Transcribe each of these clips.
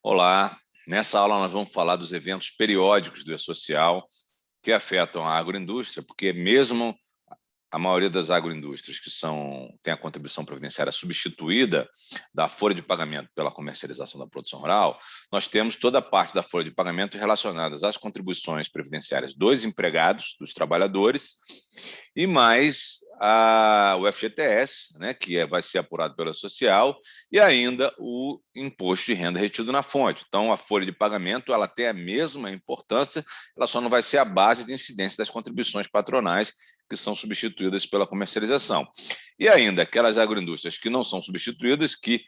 Olá, nessa aula nós vamos falar dos eventos periódicos do E-Social que afetam a agroindústria, porque mesmo a maioria das agroindústrias que têm a contribuição previdenciária substituída da folha de pagamento pela comercialização da produção rural, nós temos toda a parte da folha de pagamento relacionadas às contribuições previdenciárias dos empregados, dos trabalhadores, e mais o FGTS, né, que vai ser apurado pela social, e ainda o imposto de renda retido na fonte. Então, a folha de pagamento ela tem a mesma importância, ela só não vai ser a base de incidência das contribuições patronais que são substituídas pela comercialização. E ainda aquelas agroindústrias que não são substituídas, que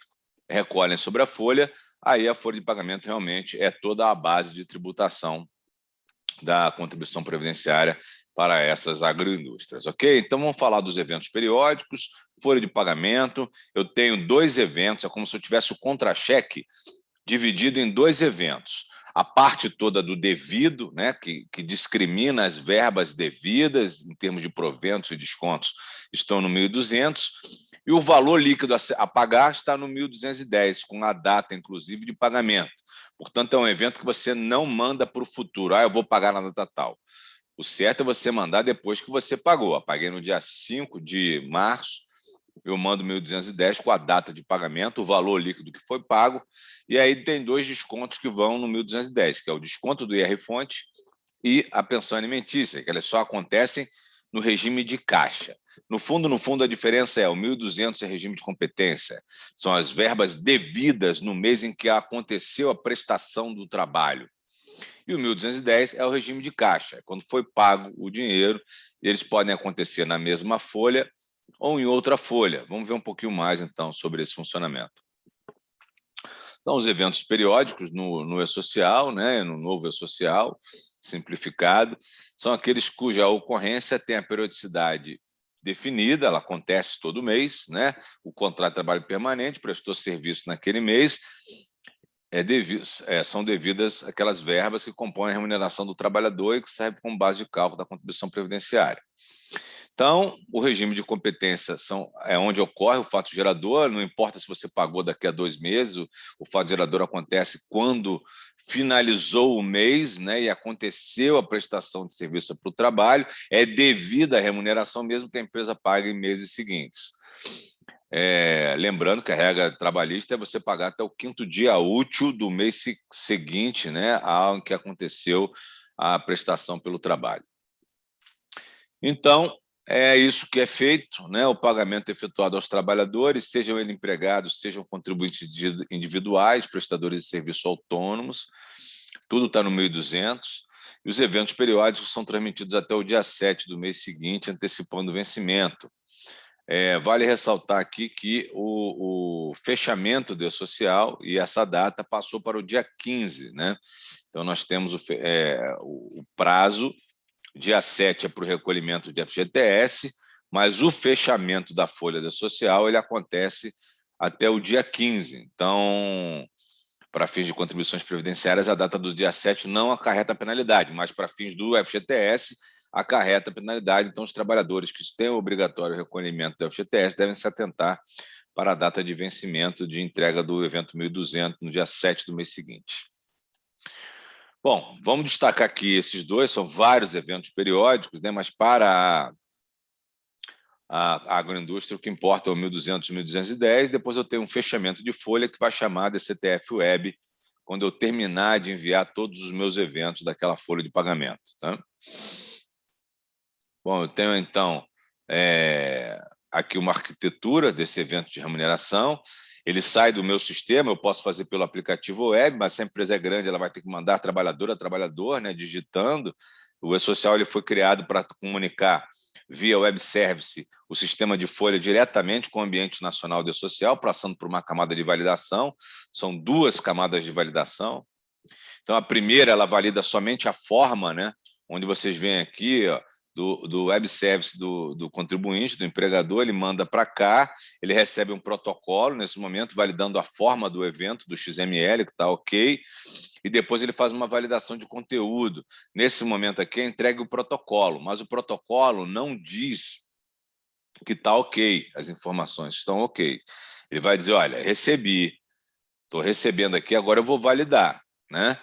recolhem sobre a folha, aí a folha de pagamento realmente é toda a base de tributação da contribuição previdenciária para essas agroindústrias, ok? Então, vamos falar dos eventos periódicos, folha de pagamento. Eu tenho dois eventos, é como se eu tivesse o contra-cheque dividido em dois eventos. A parte toda do devido, né, que discrimina as verbas devidas em termos de proventos e descontos, estão no 1.200, e o valor líquido a pagar está no 1.210, com a data, inclusive, de pagamento. Portanto, é um evento que você não manda para o futuro. Eu vou pagar na data tal. O certo é você mandar depois que você pagou. Eu paguei no dia 5 de março, eu mando 1.210 com a data de pagamento, o valor líquido que foi pago, e aí tem dois descontos que vão no 1.210, que é o desconto do IR-fonte e a pensão alimentícia, que elas só acontecem no regime de caixa. No fundo, a diferença é o 1.200 é regime de competência, são as verbas devidas no mês em que aconteceu a prestação do trabalho. E o 1.210 é o regime de caixa, é quando foi pago o dinheiro, eles podem acontecer na mesma folha ou em outra folha. Vamos ver um pouquinho mais, então, sobre esse funcionamento. Então, os eventos periódicos no E-Social, né, no novo E-Social, simplificado, são aqueles cuja ocorrência tem a periodicidade definida, ela acontece todo mês, né? O contrato de trabalho permanente prestou serviço naquele mês, são devidas aquelas verbas que compõem a remuneração do trabalhador e que servem como base de cálculo da contribuição previdenciária. Então, o regime de competência é onde ocorre o fato gerador, não importa se você pagou daqui a 2 meses, o fato gerador acontece quando finalizou o mês, né, e aconteceu a prestação de serviço para o trabalho, é devida a remuneração mesmo que a empresa pague em meses seguintes. Lembrando que a regra trabalhista é você pagar até o 5º dia útil do mês seguinte, né, ao que aconteceu a prestação pelo trabalho. Então, é isso que é feito, né? O pagamento efetuado aos trabalhadores, sejam eles empregados, sejam contribuintes individuais, prestadores de serviço autônomos, tudo está no 1.200, e os eventos periódicos são transmitidos até o dia 7 do mês seguinte, antecipando o vencimento. Vale ressaltar aqui que o fechamento do E-Social e essa data passou para o dia 15, né? Então, nós temos o prazo. Dia 7 é para o recolhimento de FGTS, mas o fechamento da folha da social ele acontece até o dia 15. Então, para fins de contribuições previdenciárias, a data do dia 7 não acarreta penalidade, mas para fins do FGTS acarreta penalidade. Então, os trabalhadores que têm o obrigatório recolhimento do FGTS devem se atentar para a data de vencimento de entrega do evento 1.200 no dia 7 do mês seguinte. Bom, vamos destacar aqui esses dois, são vários eventos periódicos, né? Mas para a agroindústria o que importa é o 1.200 e 1.210, depois eu tenho um fechamento de folha que vai chamar de CTF Web, quando eu terminar de enviar todos os meus eventos daquela folha de pagamento. Tá? Bom, eu tenho então aqui uma arquitetura desse evento de remuneração. Ele sai do meu sistema, eu posso fazer pelo aplicativo web, mas se a empresa é grande, ela vai ter que mandar trabalhador a trabalhador, né, digitando. O E-Social ele foi criado para comunicar via web service o sistema de folha diretamente com o ambiente nacional do E-Social, passando por uma camada de validação. São 2 camadas de validação. Então, a primeira, ela valida somente a forma, né, onde vocês veem aqui, ó, do web service do contribuinte, do empregador, ele manda para cá, ele recebe um protocolo, nesse momento, validando a forma do evento, do XML, que está ok, e depois ele faz uma validação de conteúdo. Nesse momento aqui, entrega o protocolo, mas o protocolo não diz que está ok, as informações estão ok. Ele vai dizer, olha, recebi, estou recebendo aqui, agora eu vou validar, né?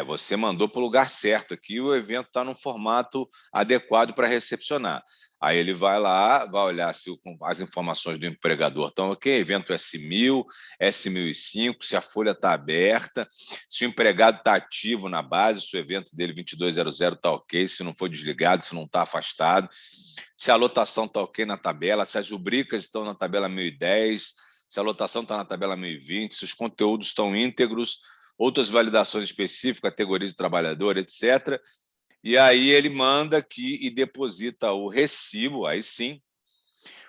Você mandou para o lugar certo aqui, o evento está no formato adequado para recepcionar. Aí ele vai lá, vai olhar se as informações do empregador estão ok, evento S1000, S1005, se a folha está aberta, se o empregado está ativo na base, se o evento dele 2200 está ok, se não foi desligado, se não está afastado, se a lotação está ok na tabela, se as rubricas estão na tabela 1010, se a lotação está na tabela 1020, se os conteúdos estão íntegros, outras validações específicas, categoria de trabalhador, etc. E aí ele manda aqui e deposita o recibo, aí sim,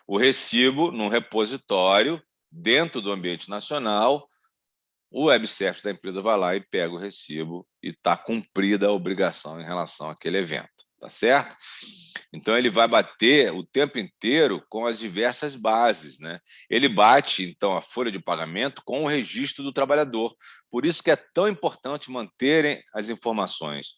o recibo num repositório dentro do ambiente nacional. O webservice da empresa vai lá e pega o recibo e está cumprida a obrigação em relação àquele evento, tá certo? Então, ele vai bater o tempo inteiro com as diversas bases, né? Ele bate, então, a folha de pagamento com o registro do trabalhador. Por isso que é tão importante manterem as informações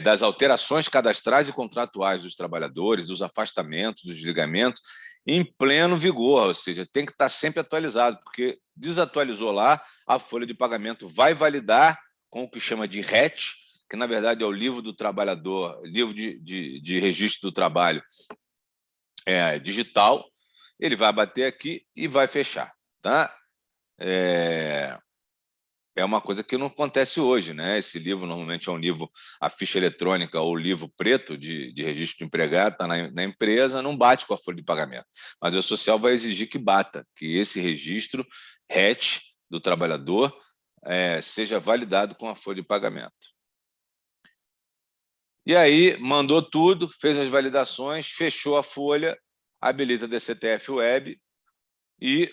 das alterações cadastrais e contratuais dos trabalhadores, dos afastamentos, dos desligamentos, em pleno vigor, ou seja, tem que estar sempre atualizado, porque desatualizou lá, a folha de pagamento vai validar com o que chama de RET, que na verdade é o livro do trabalhador, livro de registro do trabalho digital. Ele vai bater aqui e vai fechar, tá? É uma coisa que não acontece hoje, né? Esse livro normalmente é um livro, a ficha eletrônica ou livro preto de registro de empregado, está na empresa, não bate com a folha de pagamento. Mas o social vai exigir que bata, que esse registro RET do trabalhador seja validado com a folha de pagamento. E aí, mandou tudo, fez as validações, fechou a folha, habilita a DCTF Web e,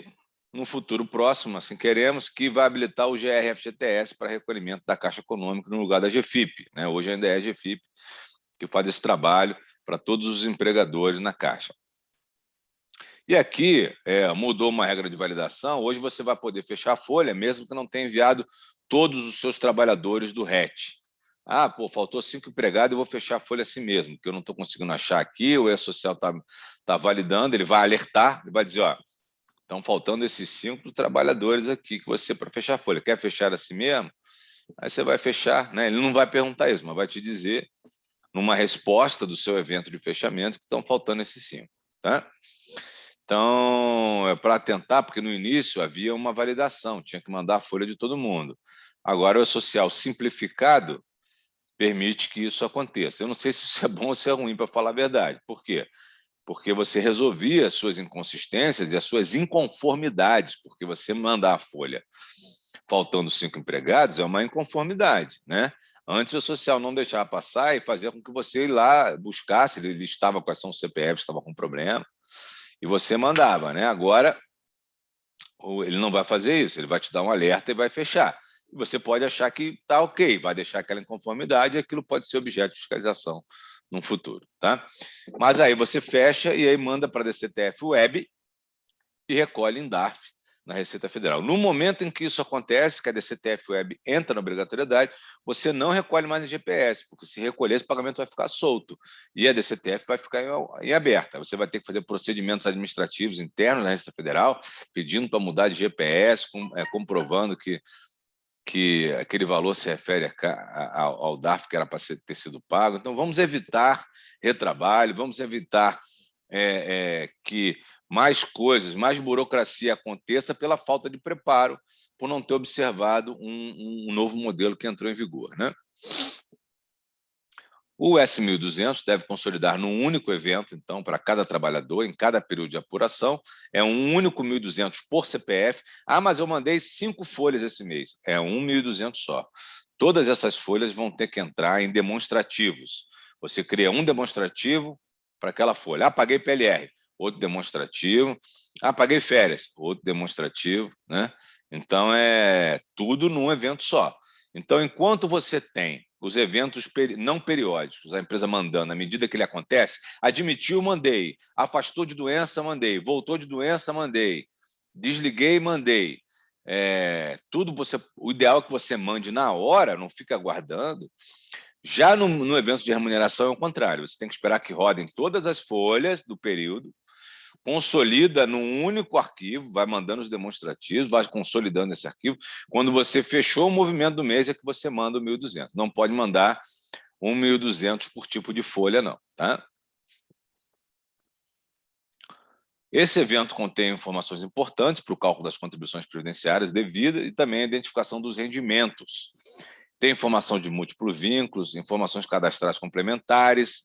no futuro próximo, assim queremos, que vai habilitar o GRFGTS para recolhimento da Caixa Econômica no lugar da GFIP, né? Hoje ainda é a GFIP que faz esse trabalho para todos os empregadores na Caixa. E aqui mudou uma regra de validação, hoje você vai poder fechar a folha, mesmo que não tenha enviado todos os seus trabalhadores do RET. Faltou 5 empregados, eu vou fechar a folha assim mesmo, que eu não estou conseguindo achar aqui, o E-Social está validando, ele vai alertar, ele vai dizer, ó, estão faltando esses 5 trabalhadores aqui que você para fechar a folha. Quer fechar assim mesmo? Aí você vai fechar, né? Ele não vai perguntar isso, mas vai te dizer, numa resposta do seu evento de fechamento, que estão faltando esses 5. Tá? Então, é para tentar, porque no início havia uma validação, tinha que mandar a folha de todo mundo. Agora, o social simplificado permite que isso aconteça. Eu não sei se isso é bom ou se é ruim, para falar a verdade. Por quê? Porque você resolvia as suas inconsistências e as suas inconformidades, porque você mandar a folha faltando 5 empregados é uma inconformidade, né? Antes o social não deixava passar e fazia com que você ir lá buscasse, ele listava quais são os CPFs que estavam com problema, e você mandava, né? Agora ele não vai fazer isso, ele vai te dar um alerta e vai fechar. E você pode achar que está ok, vai deixar aquela inconformidade e aquilo pode ser objeto de fiscalização no futuro, tá? Mas aí você fecha e aí manda para a DCTF Web e recolhe em DARF na Receita Federal. No momento em que isso acontece, que a DCTF Web entra na obrigatoriedade, você não recolhe mais em GPS, porque se recolher, esse pagamento vai ficar solto e a DCTF vai ficar em aberta. Você vai ter que fazer procedimentos administrativos internos na Receita Federal, pedindo para mudar de GPS, comprovando que aquele valor se refere ao DARF que era para ter sido pago. Então, vamos evitar retrabalho, vamos evitar que mais coisas, mais burocracia aconteça pela falta de preparo, por não ter observado um novo modelo que entrou em vigor, né? O S1200 deve consolidar num único evento, então, para cada trabalhador, em cada período de apuração, é um único 1.200 por CPF. Mas eu mandei 5 folhas esse mês, é um 1.200 só. Todas essas folhas vão ter que entrar em demonstrativos. Você cria um demonstrativo para aquela folha. Paguei PLR, outro demonstrativo. Paguei férias, outro demonstrativo, né? Então, é tudo num evento só. Então, enquanto você tem os eventos não periódicos, a empresa mandando, à medida que ele acontece, admitiu, mandei, afastou de doença, mandei, voltou de doença, mandei, desliguei, mandei. O ideal é que você mande na hora, não fique aguardando. Já no evento de remuneração é o contrário, você tem que esperar que rodem todas as folhas do período, consolida num único arquivo, vai mandando os demonstrativos, vai consolidando esse arquivo. Quando você fechou o movimento do mês, é que você manda o 1.200. Não pode mandar 1.200 por tipo de folha, não. Tá? Esse evento contém informações importantes para o cálculo das contribuições previdenciárias devidas e também a identificação dos rendimentos. Tem informação de múltiplos vínculos, informações cadastrais complementares,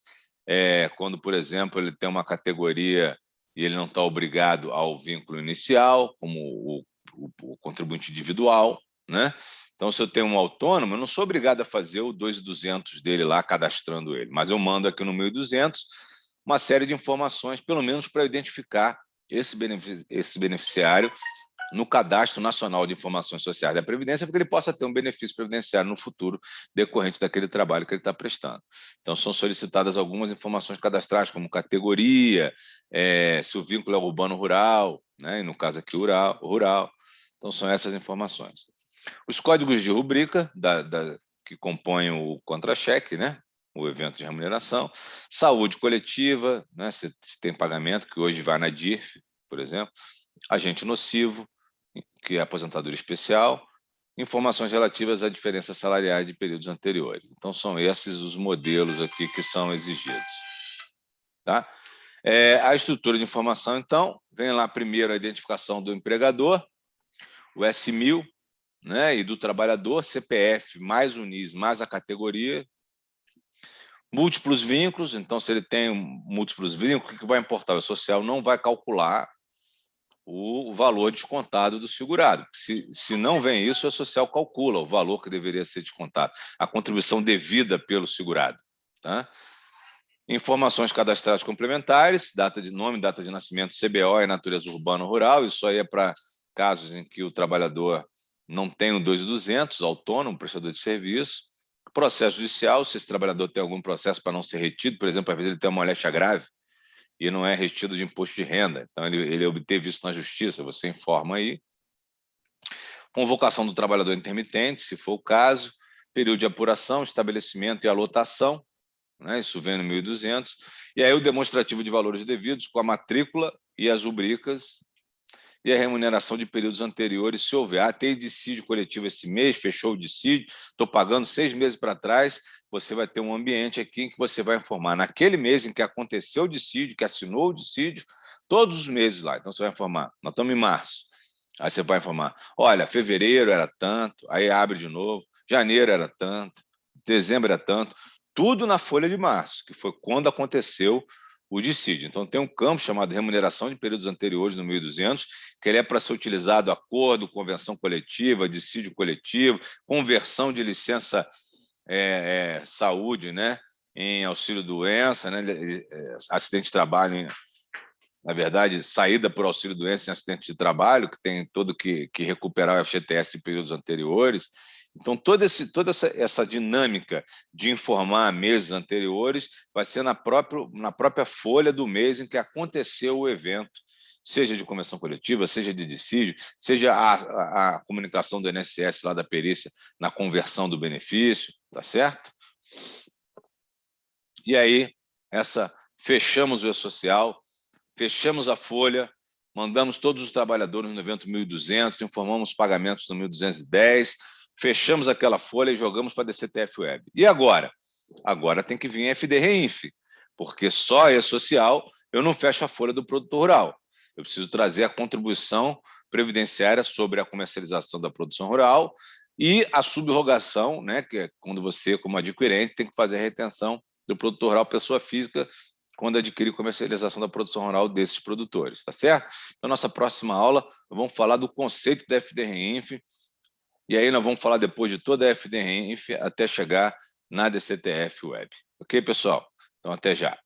quando, por exemplo, ele tem uma categoria e ele não está obrigado ao vínculo inicial, como o contribuinte individual, né? Então, se eu tenho um autônomo, eu não sou obrigado a fazer o 2.200 dele lá, cadastrando ele, mas eu mando aqui no 1.200 uma série de informações, pelo menos para identificar esse beneficiário no Cadastro Nacional de Informações Sociais da Previdência, porque ele possa ter um benefício previdenciário no futuro decorrente daquele trabalho que ele está prestando. Então, são solicitadas algumas informações cadastrais, como categoria, se o vínculo é urbano-rural, né? E no caso aqui, rural. Então, são essas informações. Os códigos de rubrica que compõem o contra-cheque, né? O evento de remuneração, saúde coletiva, né? Se tem pagamento, que hoje vai na DIRF, por exemplo, agente nocivo, que é aposentadoria especial, informações relativas à diferença salariais de períodos anteriores. Então, são esses os modelos aqui que são exigidos. Tá? A estrutura de informação, então, vem lá primeiro a identificação do empregador, o S1000, né, e do trabalhador, CPF mais o NIS mais a categoria, múltiplos vínculos. Então, se ele tem múltiplos vínculos, o que vai importar? O social não vai calcular o valor descontado do segurado. Se não vem isso, a social calcula o valor que deveria ser descontado, a contribuição devida pelo segurado. Tá? Informações cadastrais complementares, data de nome, data de nascimento, CBO e natureza urbano-rural. Isso aí é para casos em que o trabalhador não tem o 2.200, autônomo, prestador de serviço. Processo judicial, se esse trabalhador tem algum processo para não ser retido, por exemplo, às vezes ele tem uma moléstia grave e não é retido de imposto de renda. Então, ele obteve isso na justiça, você informa aí. Convocação do trabalhador intermitente, se for o caso. Período de apuração, estabelecimento e alotação, né? Isso vem no 1.200. E aí o demonstrativo de valores devidos com a matrícula e as rubricas e a remuneração de períodos anteriores, se houver. Tem dissídio coletivo esse mês, fechou o dissídio, estou pagando 6 meses para trás, você vai ter um ambiente aqui em que você vai informar naquele mês em que aconteceu o dissídio, que assinou o dissídio, todos os meses lá. Então, você vai informar, nós estamos em março, aí você vai informar, olha, fevereiro era tanto, aí abre de novo, janeiro era tanto, dezembro era tanto, tudo na folha de março, que foi quando aconteceu o dissídio. Então, tem um campo chamado remuneração de períodos anteriores no 1.200, que ele é para ser utilizado acordo, convenção coletiva, dissídio coletivo, conversão de licença saúde, né, em auxílio-doença, né, acidente de trabalho, na verdade, saída por auxílio-doença em acidente de trabalho, que tem todo que recuperar o FGTS de períodos anteriores. Então, toda essa dinâmica de informar meses anteriores vai ser na própria folha do mês em que aconteceu o evento, seja de convenção coletiva, seja de dissídio, seja a comunicação do INSS lá da perícia na conversão do benefício, tá certo? E aí, fechamos o E-Social, fechamos a folha, mandamos todos os trabalhadores no evento 1.200, informamos os pagamentos no 1.210, fechamos aquela folha e jogamos para a DCTF Web. E agora? Agora tem que vir a FD-Reinf, porque só E-Social eu não fecho a folha do produtor rural. Eu preciso trazer a contribuição previdenciária sobre a comercialização da produção rural e a subrogação, né, que é quando você, como adquirente, tem que fazer a retenção do produtor rural pessoa física quando adquirir comercialização da produção rural desses produtores, tá certo? Então, nossa próxima aula, vamos falar do conceito da FD-Reinf, e aí nós vamos falar depois de toda a FD-Reinf até chegar na DCTF Web. Ok, pessoal? Então, até já.